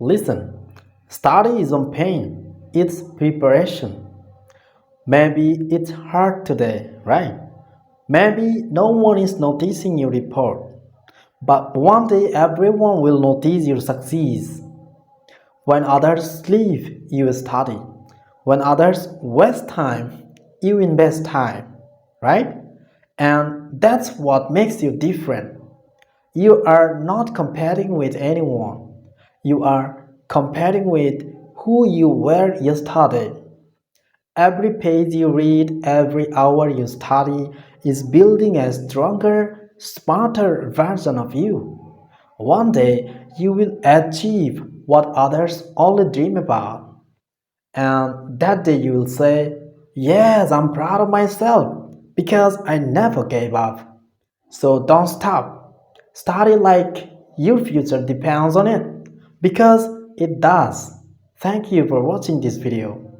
Listen, study isn't pain, it's preparation. Maybe it's hard today, right? Maybe no one is noticing your report, but one day everyone will notice your success. When others sleep, you study. When others waste time, you invest time, right? And that's what makes you different. You are not competing with anyone. You are competing with who you were yesterday. Every page you read, every hour you study is building a stronger, smarter version of you. One day you will achieve what others only dream about. And that day you will say, yes, I'm proud of myself because I never gave up. So don't stop. Study like your future depends on it because it does. Thank you for watching this video.